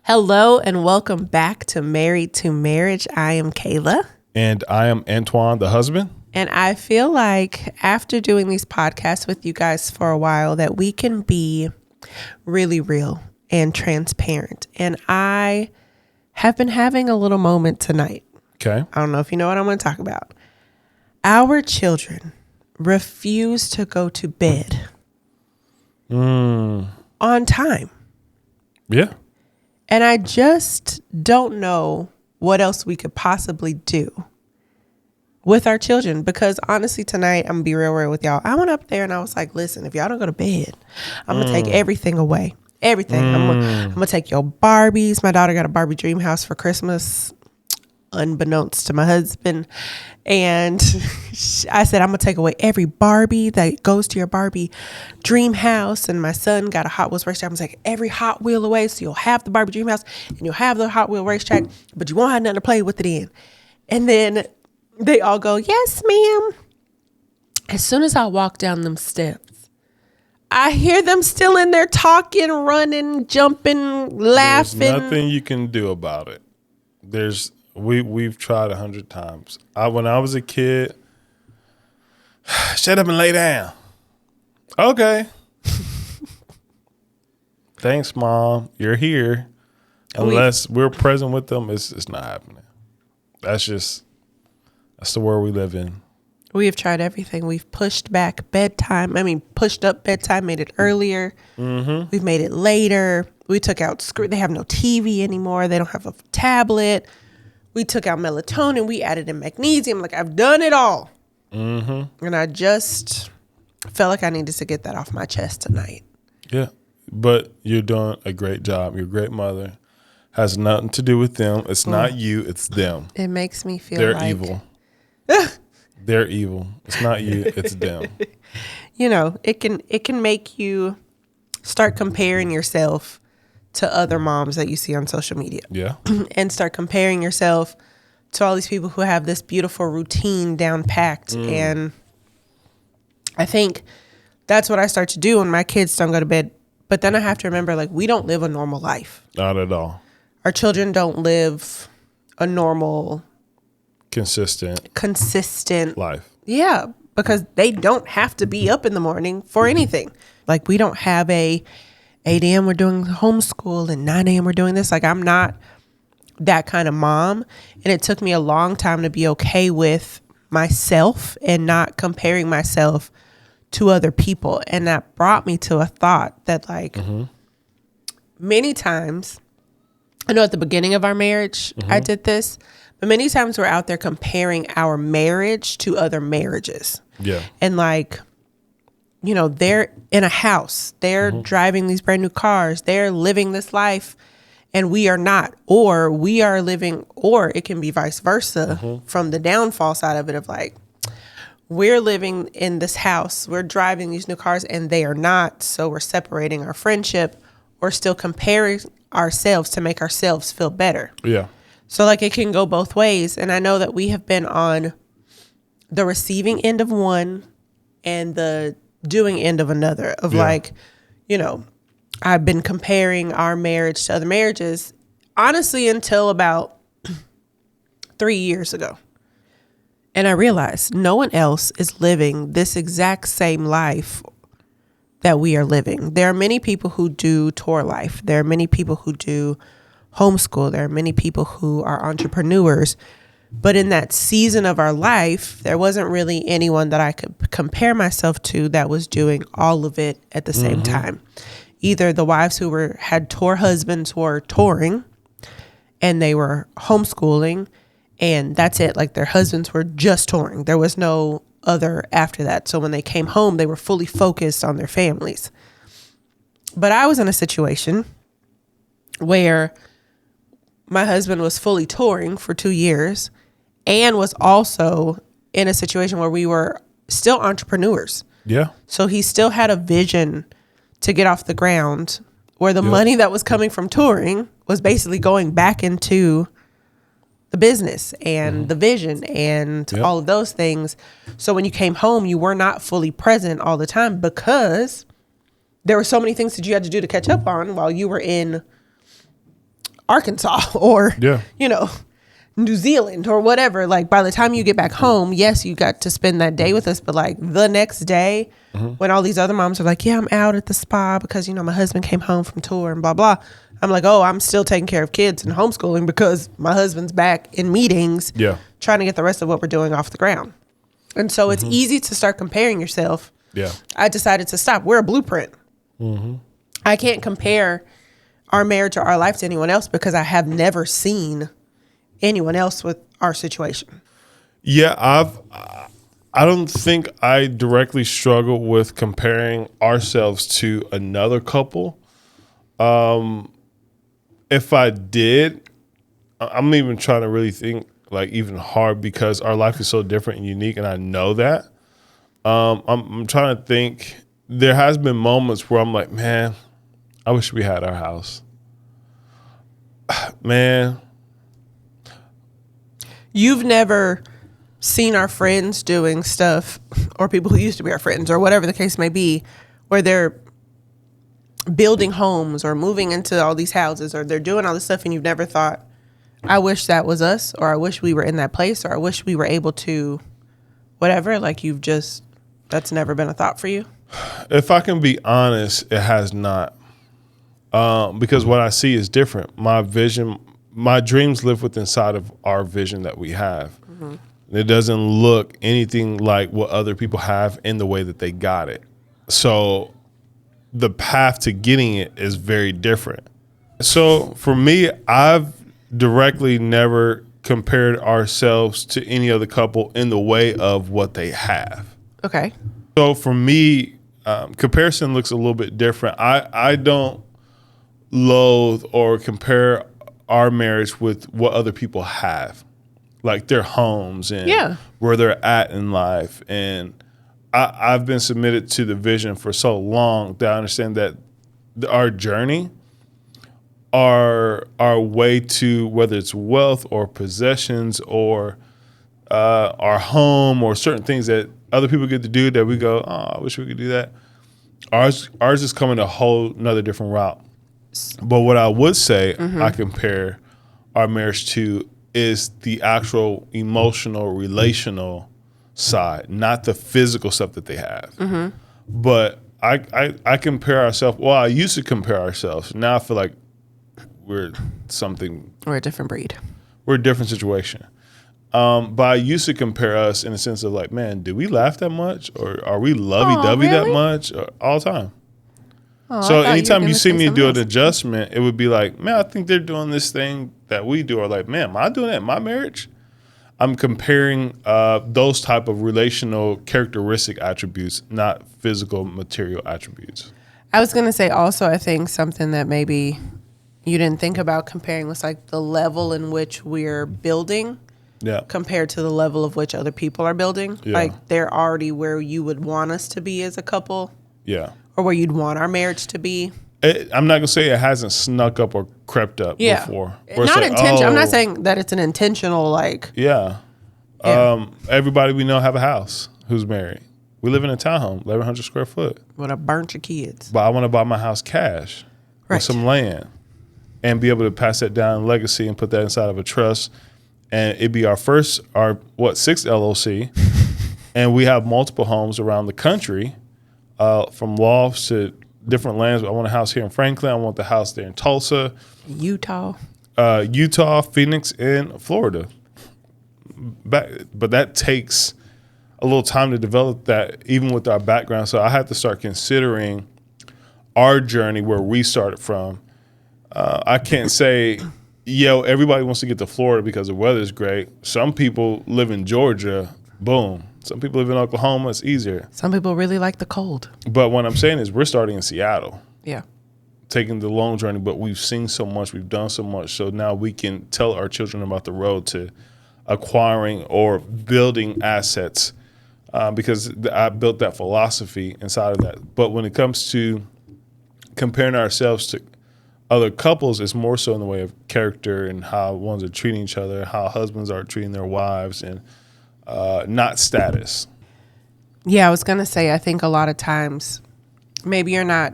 Hello and welcome back to Married to Marriage. I am Kayla. And I am Antoine, the husband. And I feel like after doing these podcasts with you guys for a while that we can be really real and transparent. And I have been having a little moment tonight. Okay. I don't know if you know what I'm going to talk about. Our children refuse to go to bed on time. Yeah. And I just don't know what else we could possibly do with our children. Because honestly, tonight, I'm going to be real with y'all. I went up there and I was like, listen, if y'all don't go to bed, I'm going to take everything away. Everything. I'm going to take your Barbies. My daughter got a Barbie dream house for Christmas, unbeknownst to my husband. And I said, I'm going to take away every Barbie that goes to your Barbie dream house. And my son got a Hot Wheels racetrack. I was like, every Hot Wheel away. So you'll have the Barbie dream house and you'll have the Hot Wheel racetrack, but you won't have nothing to play with it in. And then they all go, yes, ma'am. As soon as I walk down them steps, I hear them still in there talking, running, jumping, laughing. There's nothing you can do about it. We've tried 100 times. When I was a kid, shut up and lay down. Okay. Thanks, Mom. You're here. Unless we're present with them, it's not happening. That's the world we live in. We have tried everything. We've pushed back bedtime. Pushed up bedtime, made it earlier. Mm-hmm. We've made it later. We took out screen. They have no TV anymore. They don't have a tablet. We took out melatonin. We added in magnesium. Like, I've done it all. Mm-hmm. And I just felt like I needed to get that off my chest tonight. Yeah. But you're doing a great job. You're a great mother. Has nothing to do with them. It's not you. It's them. It makes me feel They're like evil. They're evil. It's not you. It's them. You know, it can make you start comparing yourself to other moms that you see on social media. Yeah. And start comparing yourself to all these people who have this beautiful routine down packed. And I think that's what I start to do when my kids don't go to bed. But then I have to remember, like, we don't live a normal life. Not at all. Our children don't live a normal, consistent life. Yeah, because they don't have to be up in the morning for anything. Like, we don't have a 8 a.m. we're doing homeschool and 9 a.m. we're doing this. Like, I'm not that kind of mom. And it took me a long time to be okay with myself and not comparing myself to other people. And that brought me to a thought that, like, many times, I know at the beginning of our marriage, I did this, but many times we're out there comparing our marriage to other marriages. Yeah. And, like, you know, they're in a house, they're driving these brand new cars, they're living this life, and we are not, or we are living, or it can be vice versa from the downfall side of it, of like, we're living in this house, we're driving these new cars, and they are not. So we're separating our friendship or still comparing ourselves to make ourselves feel better. Yeah. So, like, it can go both ways. And I know that we have been on the receiving end of one and the doing end of another of like, you know, I've been comparing our marriage to other marriages, honestly, until about 3 years ago. And I realized no one else is living this exact same life that we are living. There are many people who do tour life. There are many people who do homeschool. There are many people who are entrepreneurs. But in that season of our life, there wasn't really anyone that I could compare myself to that was doing all of it at the same time. Either the wives who had tour husbands were touring and they were homeschooling, and that's it. Like, their husbands were just touring. There was no other after that. So when they came home, they were fully focused on their families. But I was in a situation where my husband was fully touring for 2 years and was also in a situation where we were still entrepreneurs. Yeah. So he still had a vision to get off the ground, where the money that was coming from touring was basically going back into the business and the vision and all of those things. So when you came home, you were not fully present all the time because there were so many things that you had to do to catch up on while you were in Arkansas or, Yeah. you know, New Zealand or whatever. Like by the time you get back home, yes, you got to spend that day with us. But like the next day when all these other moms are like, yeah, I'm out at the spa because, you know, my husband came home from tour and blah, blah. I'm like, oh, I'm still taking care of kids and homeschooling because my husband's back in meetings trying to get the rest of what we're doing off the ground. And so it's easy to start comparing yourself. Yeah. I decided to stop. We're a blueprint. I can't compare our marriage or our life to anyone else because I have never seen anyone else with our situation. Yeah, I don't think I directly struggle with comparing ourselves to another couple. If I did, I'm even trying to really think like even hard because our life is so different and unique, and I know that. I'm trying to think. There has been moments where I'm like, man, I wish we had our house. Man. You've never seen our friends doing stuff, or people who used to be our friends, or whatever the case may be, where they're building homes or moving into all these houses, or they're doing all this stuff, and you've never thought, I wish that was us, or I wish we were in that place, or I wish we were able to whatever. Like that's never been a thought for you? If I can be honest, it has not. Because what I see is different. My vision, my dreams live within inside of our vision that we have. It doesn't look anything like what other people have in the way that they got it. So the path to getting it is very different. So for me, I've directly never compared ourselves to any other couple in the way of what they have. Okay. So for me, comparison looks a little bit different. I don't loathe or compare our marriage with what other people have, like their homes and where they're at in life. And I've been submitted to the vision for so long that I understand that our journey, our way to whether it's wealth or possessions or our home or certain things that other people get to do that we go, oh, I wish we could do that. Ours is coming a whole nother different route. But what I would say I compare our marriage to is the actual emotional, relational side, not the physical stuff that they have. But I compare ourselves. Well, I used to compare ourselves. Now I feel like we're something. We're a different breed. We're a different situation. But I used to compare us in a sense of like, man, do we laugh that much? Or are we lovey-dovey that much? Or all the time. Oh, So anytime you see me do an adjustment, it would be like, man, I think they're doing this thing that we do. Or like, man, am I doing that in my marriage? I'm comparing those type of relational characteristic attributes, not physical material attributes. I was going to say also, I think something that maybe you didn't think about comparing was like the level in which we're building compared to the level of which other people are building. Yeah. Like they're already where you would want us to be as a couple. Yeah. Or where you'd want our marriage to be. I'm not going to say it hasn't snuck up or crept up before. Not like, intentional. I'm not saying that it's an intentional like. Yeah. Everybody we know have a house who's married. We live in a townhome, 1,100 square foot. With a bunch of kids. But I want to buy my house cash with some land and be able to pass that down in legacy and put that inside of a trust. And it'd be our sixth LLC. And we have multiple homes around the country, from lofts to different lands. I want a house here in Franklin. I want the house there in Tulsa. Utah, Phoenix, and Florida. But that takes a little time to develop that, even with our background. So I have to start considering our journey, where we started from. I can't say, everybody wants to get to Florida because the weather's great. Some people live in Georgia, boom. Some people live in Oklahoma, it's easier. Some people really like the cold. But what I'm saying is we're starting in Seattle. Yeah. Taking the long journey, but we've seen so much, we've done so much. So now we can tell our children about the road to acquiring or building assets, because I built that philosophy inside of that. But when it comes to comparing ourselves to other couples, it's more so in the way of character and how ones are treating each other, how husbands are treating their wives, and not status. Yeah, I was going to say, I think a lot of times maybe you're not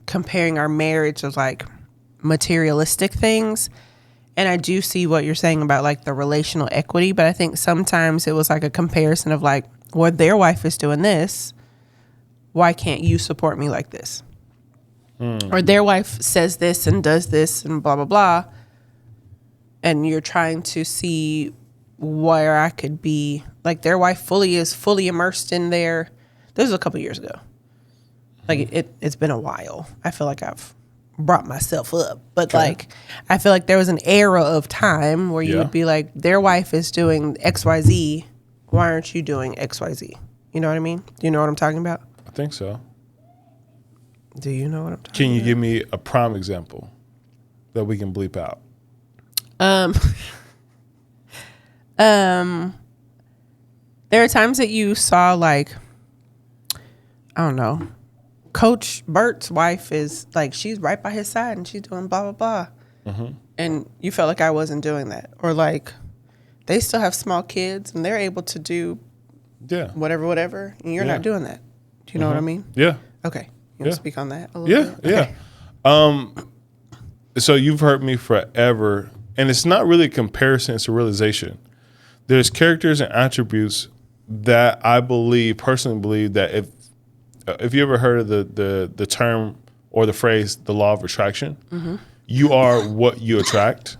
comparing our marriage as like materialistic things. And I do see what you're saying about like the relational equity, but I think sometimes it was like a comparison of like, well, their wife is doing this. Why can't you support me like this? Or their wife says this and does this and blah, blah, blah. And you're trying to see where I could be. Like their wife is fully immersed in their, this was a couple years ago. Like it's been a while. I feel like I've brought myself up, but like I feel like there was an era of time where you would be like, their wife is doing XYZ, why aren't you doing XYZ? You know what I mean? Do you know what I'm talking about? I think so. Do you know what I'm talking about? Can you give me a prime example that we can bleep out? There are times that you saw like, I don't know, Coach Bert's wife is like, she's right by his side and she's doing blah, blah, blah. And you felt like I wasn't doing that. Or like, they still have small kids and they're able to do whatever. And you're not doing that. Do you know what I mean? Yeah. Okay. You want to speak on that a little bit? Okay. So you've heard me forever, and it's not really a comparison, it's a realization. There's characters and attributes that I personally believe that if you ever heard of the term or the phrase, the law of attraction, you are what you attract.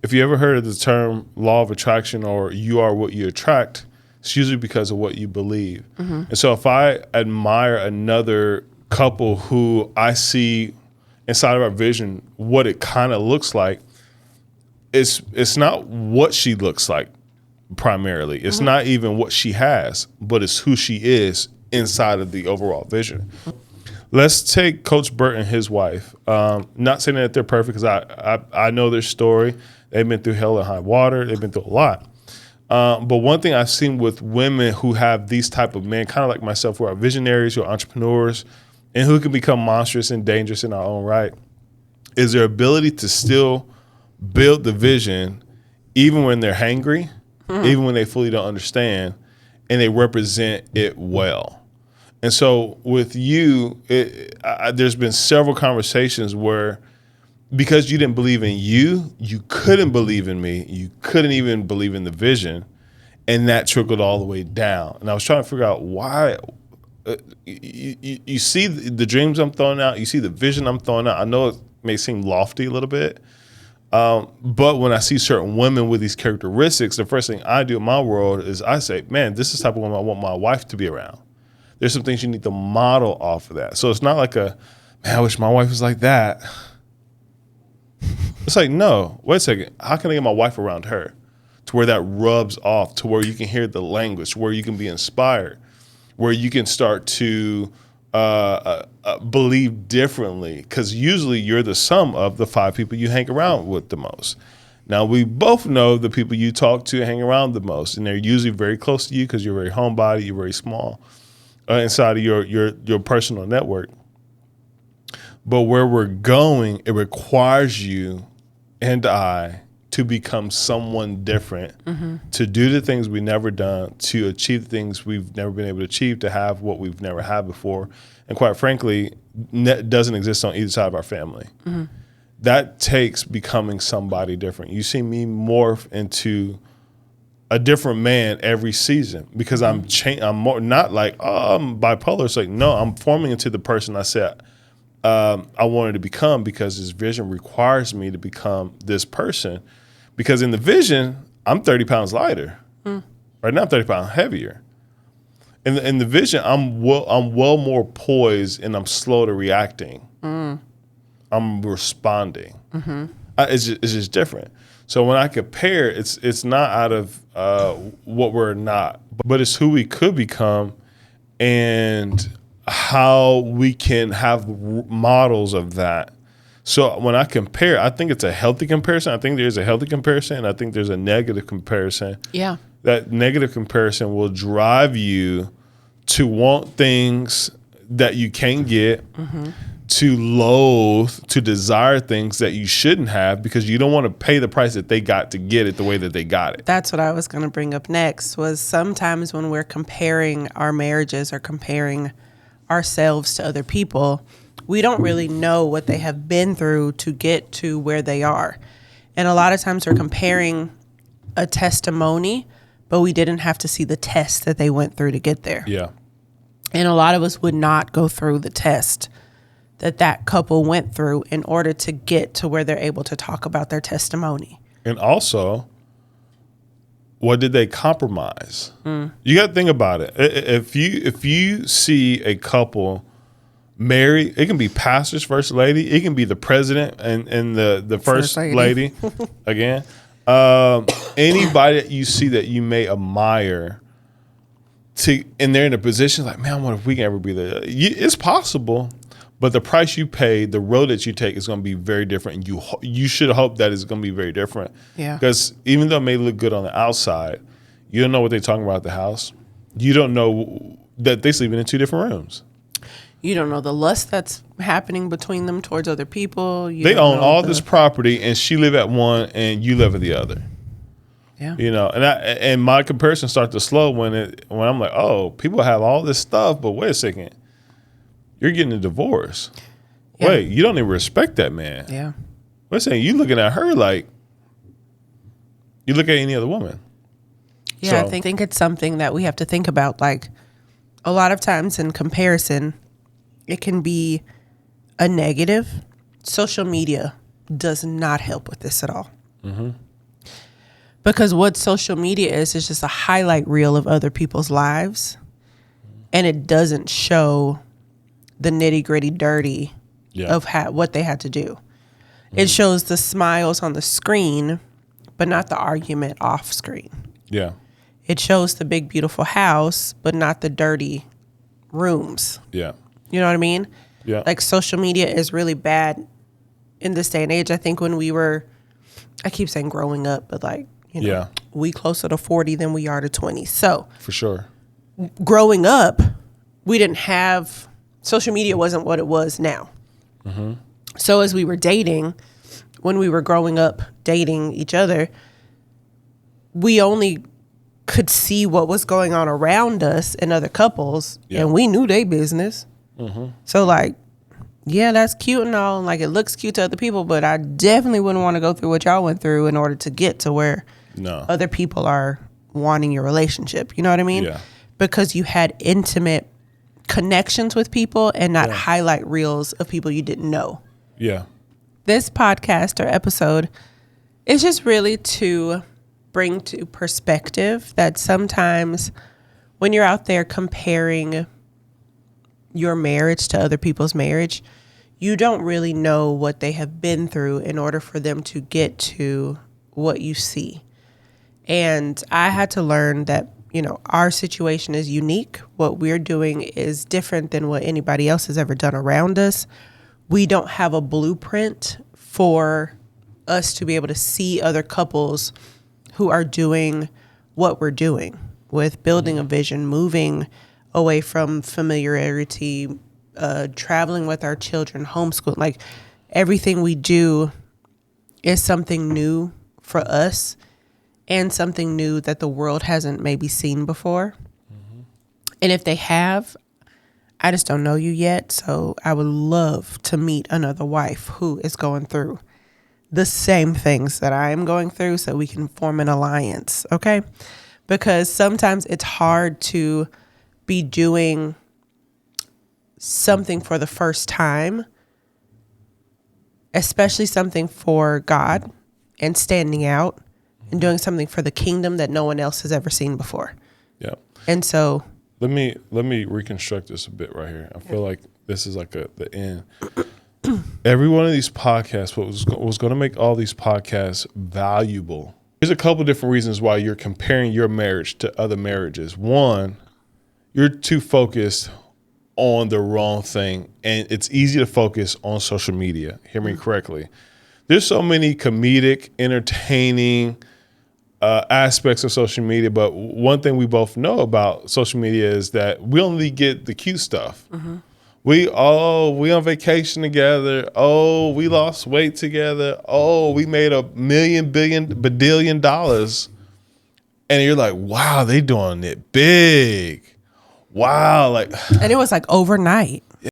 If you ever heard of the term law of attraction or you are what you attract, it's usually because of what you believe. And so if I admire another couple who I see inside of our vision, what it kind of looks like, it's not what she looks like primarily. It's not even what she has, but it's who she is inside of the overall vision. Let's take Coach Burt and his wife. Not saying that they're perfect, because I know their story. They've been through hell and high water. They've been through a lot. But one thing I've seen with women who have these type of men, kind of like myself, who are visionaries, who are entrepreneurs, and who can become monstrous and dangerous in our own right, is their ability to still build the vision even when they're hangry, even when they fully don't understand, and they represent it well. And so with you, there's been several conversations where, because you didn't believe in you couldn't believe in me. You couldn't even believe in the vision. And that trickled all the way down. And I was trying to figure out why. You see the dreams I'm throwing out. You see the vision I'm throwing out. I know it may seem lofty a little bit. But when I see certain women with these characteristics, the first thing I do in my world is I say, man, this is the type of woman I want my wife to be around. There's some things you need to model off of that. So it's not like man, I wish my wife was like that. It's like, no, wait a second. How can I get my wife around her to where that rubs off, to where you can hear the language, where you can be inspired, where you can start to believe differently? Because usually you're the sum of the 5 people you hang around with the most. Now, we both know the people you talk to hang around the most, and they're usually very close to you because you're very homebody, you're very small inside of your personal network. But where we're going, it requires you and I to become someone different, to do the things we've never done, to achieve the things we've never been able to achieve, to have what we've never had before. And quite frankly, doesn't exist on either side of our family. That takes becoming somebody different. You see me morph into a different man every season because I'm more not like, oh, I'm bipolar. It's like, no, I'm forming into the person I said I wanted to become, because this vision requires me to become this person. Because in the vision, I'm 30 pounds lighter. Right now, I'm 30 pounds heavier. In the vision, I'm well more poised, and I'm slow to reacting. I'm responding. It's just different. So when I compare, it's not out of what we're not, but it's who we could become, and how we can have models of that. So when I compare, I think it's a healthy comparison. I think there's a healthy comparison, and I think there's a negative comparison. Yeah. That negative comparison will drive you to want things that you can get, to loathe, to desire things that you shouldn't have, because you don't want to pay the price that they got to get it the way that they got it. That's what I was going to bring up next, was sometimes when we're comparing our marriages or comparing ourselves to other people, we don't really know what they have been through to get to where they are. And a lot of times we're comparing a testimony, but we didn't have to see the test that they went through to get there. Yeah. And a lot of us would not go through the test that couple went through in order to get to where they're able to talk about their testimony. And also, what did they compromise? You got to think about it. If you see a couple married, it can be pastor's first lady, it can be the president and the first lady again. Anybody that you see that you may admire, and they're in a position like, man, I wonder if we can ever be there. It's possible, but the price you pay, the road that you take is going to be very different. And you should hope that it's going to be very different. Yeah. Because even though it may look good on the outside, you don't know what they're talking about at the house. You don't know that they're sleeping in 2 different rooms. You don't know the lust that's happening between them towards other people. They own all this property, and she live at one, and you live at the other. Yeah. And my comparison starts to slow when I'm like, oh, people have all this stuff, but wait a second, you're getting a divorce. Yeah. Wait, you don't even respect that man. Yeah. Wait a second, you looking at her like you look at any other woman. Yeah, so, I think it's something that we have to think about. Like, a lot of times in comparison, it can be a negative. Social media does not help with this at all. Mm-hmm. Because what social media is just a highlight reel of other people's lives. And it doesn't show the nitty gritty dirty of what they had to do. Mm-hmm. It shows the smiles on the screen, but not the argument off screen. Yeah. It shows the big, beautiful house, but not the dirty rooms. Yeah. You know what I mean? Yeah. Like, social media is really bad in this day and age. I think when we were, I keep saying growing up, but like, we closer to 40 than we are to 20. So for sure, growing up, we didn't have, social media wasn't what it was now. Mm-hmm. So as we were dating, when we were growing up dating each other, we only could see what was going on around us and other couples, and we knew their business. Mm-hmm. So like, yeah, that's cute and all, and like it looks cute to other people, but I definitely wouldn't want to go through what y'all went through in order to get to where other people are wanting your relationship. You know what I mean? Yeah. Because you had intimate connections with people and not highlight reels of people you didn't know. Yeah. This podcast or episode is just really to bring to perspective that sometimes when you're out there comparing your marriage to other people's marriage, you don't really know what they have been through in order for them to get to what you see. And I had to learn that, our situation is unique. What we're doing is different than what anybody else has ever done around us. We don't have a blueprint for us to be able to see other couples who are doing what we're doing with building a vision, moving away from familiarity, traveling with our children, homeschool. Like, everything we do is something new for us and something new that the world hasn't maybe seen before. Mm-hmm. And if they have, I just don't know you yet. So I would love to meet another wife who is going through the same things that I am going through so we can form an alliance. Okay. Because sometimes it's hard to be doing something for the first time, especially something for God and standing out and doing something for the kingdom that no one else has ever seen before. Yeah. And so let me reconstruct this a bit right here. I feel like this is like the end. Every one of these podcasts, what was going to make all these podcasts valuable. There's a couple different reasons why you're comparing your marriage to other marriages. One, you're too focused on the wrong thing, and it's easy to focus on social media. Hear me correctly. There's so many comedic, entertaining aspects of social media, but one thing we both know about social media is that we only get the cute stuff. Mm-hmm. We on vacation together. Oh, we lost weight together. Oh, we made $1 million, badillion dollars. And you're like, wow, they doing it big. Wow. And it was like overnight. Yeah.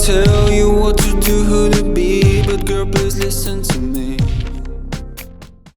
tell you what to do, who to be, but girl, please listen to me.